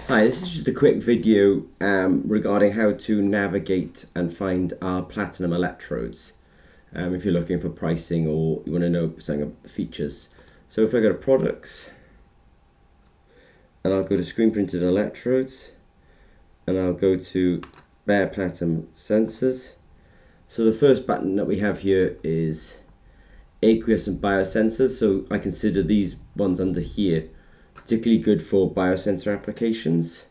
Hi, this is just a quick video regarding how to navigate and find our platinum electrodes if you're looking for pricing or you want to know something about the features. So if I go to products and I'll go to screen printed electrodes and I'll go to bare platinum sensors. So the first button that we have here is Aqueous and biosensors. So I consider these ones under here particularly good for biosensor applications.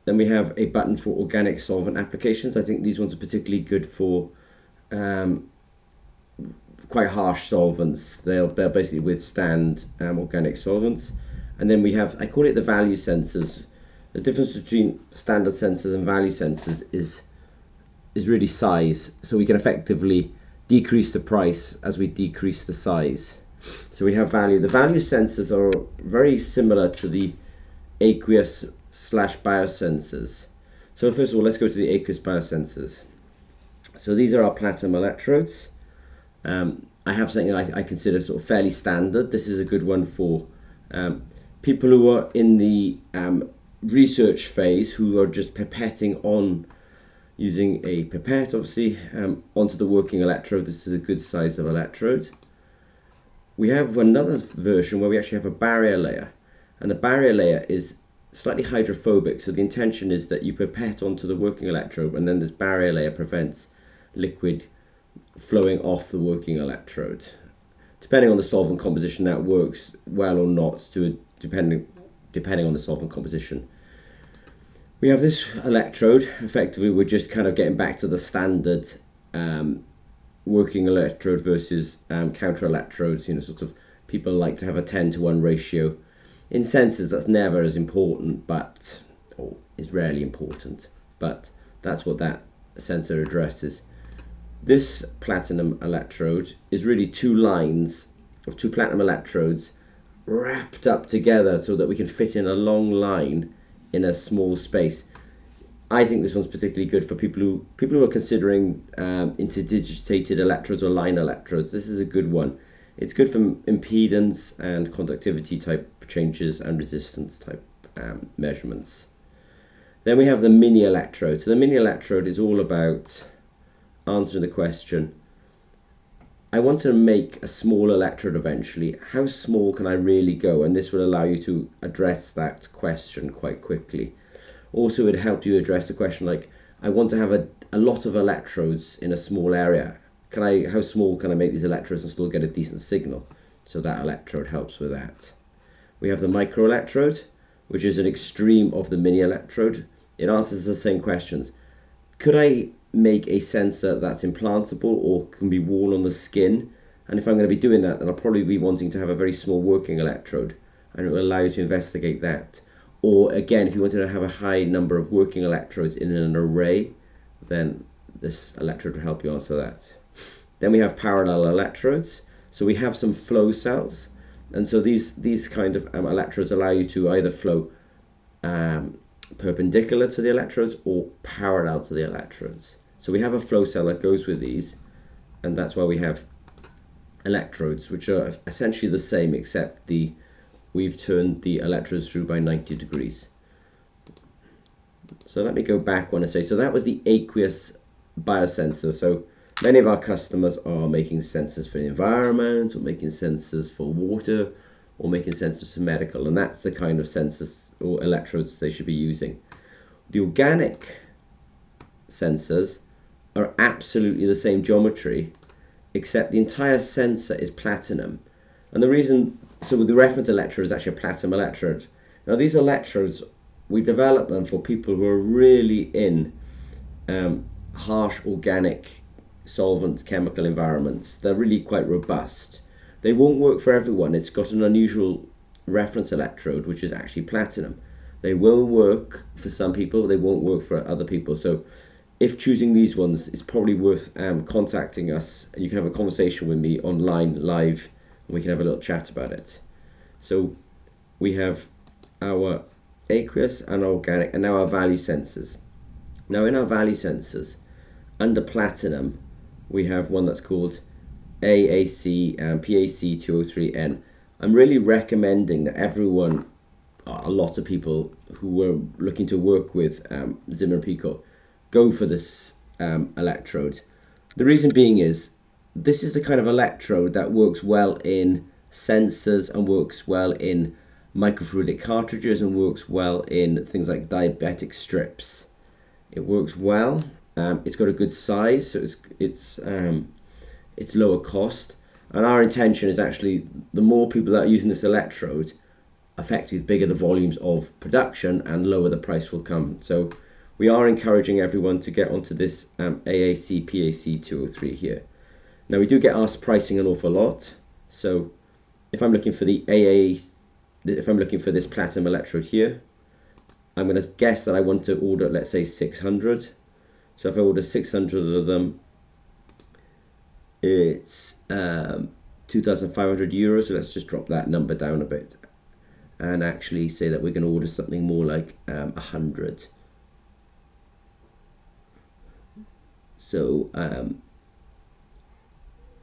Then we have a button for organic solvent applications. I think these ones are particularly good for quite harsh solvents. They'll basically withstand organic solvents. And then we have, I call it the value sensors. The difference between standard sensors and value sensors is really size. So we can effectively decrease the price as we decrease the size. So we have value. The value sensors are very similar to the aqueous / biosensors. So first of all, let's go to the aqueous biosensors. So these are our platinum electrodes. I have something I consider sort of fairly standard. This is a good one for people who are in the research phase, who are just pipetting on using a pipette, obviously, onto the working electrode. This is a good size of electrode. We have another version where we actually have a barrier layer, and the barrier layer is slightly hydrophobic, so the intention is that you pipette onto the working electrode and then this barrier layer prevents liquid flowing off the working electrode. Depending on the solvent composition, that works well or not, depending on the solvent composition. We have this electrode. Effectively, we're just kind of getting back to the standard working electrode versus counter electrodes. Sort of people like to have a 10-to-1 ratio. In sensors, that's never as important, but is rarely important. But that's what that sensor addresses. This platinum electrode is really two lines of two platinum electrodes wrapped up together so that we can fit in a long line in a small space. I think this one's particularly good for people who are considering interdigitated electrodes or line electrodes. This is a good one. It's good for impedance and conductivity type changes and resistance type measurements. Then we have the mini electrode. So the mini electrode is all about answering the question, I want to make a small electrode eventually. How small can I really go? And this will allow you to address that question quite quickly. Also, it helped you address the question like, I want to have a lot of electrodes in a small area. How small can I make these electrodes and still get a decent signal? So that electrode helps with that. We have the micro electrode, which is an extreme of the mini electrode. It answers the same questions. Could I make a sensor that's implantable or can be worn on the skin? And if I'm going to be doing that, then I'll probably be wanting to have a very small working electrode, and it will allow you to investigate that. Or again, if you wanted to have a high number of working electrodes in an array, then this electrode will help you answer that. Then we have parallel electrodes. So we have some flow cells, and so these kind of electrodes allow you to either flow perpendicular to the electrodes or parallel to the electrodes. So we have a flow cell that goes with these, and that's why we have electrodes, which are essentially the same, except we've turned the electrodes through by 90 degrees. So let me go back one and say, so that was the aqueous biosensor. So many of our customers are making sensors for the environment, or making sensors for water, or making sensors for medical, and that's the kind of sensors or electrodes they should be using. The organic sensors are absolutely the same geometry, except the entire sensor is platinum. And the reason, so the reference electrode is actually a platinum electrode. Now these electrodes, we develop them for people who are really in harsh organic solvents, chemical environments. They're really quite robust. They won't work for everyone. It's got an unusual reference electrode, which is actually platinum. They will work for some people, they won't work for other people. So if choosing these ones, it's probably worth contacting us. You can have a conversation with me online, live, and we can have a little chat about it. So we have our aqueous and organic, and now our value sensors. Now in our value sensors, under platinum, we have one that's called AAC and PAC203N. I'm really recommending that everyone a lot of people who were looking to work with Zimmer and Peacock go for this electrode. The reason being is this is the kind of electrode that works well in sensors and works well in microfluidic cartridges and works well in things like diabetic strips. It works well. It's got a good size, so it's lower cost. And our intention is actually the more people that are using this electrode, effectively the bigger the volumes of production and lower the price will come. So we are encouraging everyone to get onto this AAC PAC 203 here. Now we do get asked pricing an awful lot. So if I'm looking for the if I'm looking for this platinum electrode here, I'm going to guess that I want to order, let's say 600. So if I order 600 of them, it's 2,500 euros. So let's just drop that number down a bit and actually say that we're going to order something more like 100. So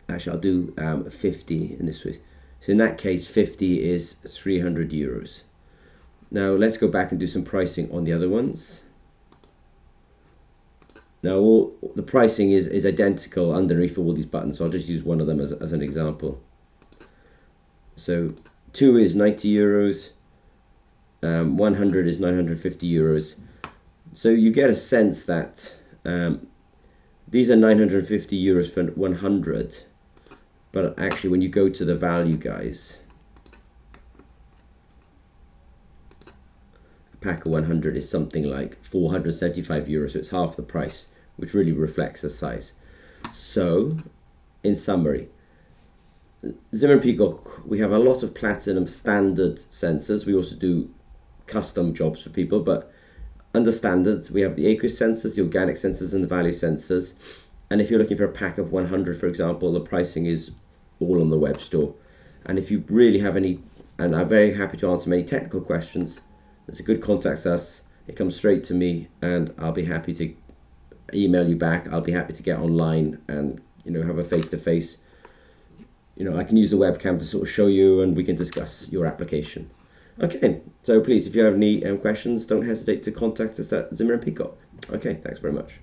actually I'll do 50 in this way. So in that case 50 is 300 euros. Now let's go back and do some pricing on the other ones. Now the pricing is identical underneath all these buttons, so I'll just use one of them as an example. So 2 is 90 euros, 100 is 950 euros. So you get a sense that these are 950 euros for 100, but actually when you go to the value, guys, a pack of 100 is something like 475 euros, so it's half the price, which really reflects the size. So in summary, Zimmer and Peacock, we have a lot of platinum standard sensors. We also do custom jobs for people, but under standard we have the aqueous sensors, the organic sensors and the value sensors. And if you're looking for a pack of 100, for example, the pricing is all on the web store. And if you really have any, and I'm very happy to answer many technical questions, there's a good contact us. It comes straight to me and I'll be happy to email you back. I'll be happy to get online and have a face-to-face. I can use the webcam to sort of show you and we can discuss your application. Okay, so please, if you have any questions, don't hesitate to contact us at Zimmer and Peacock. Okay, thanks very much.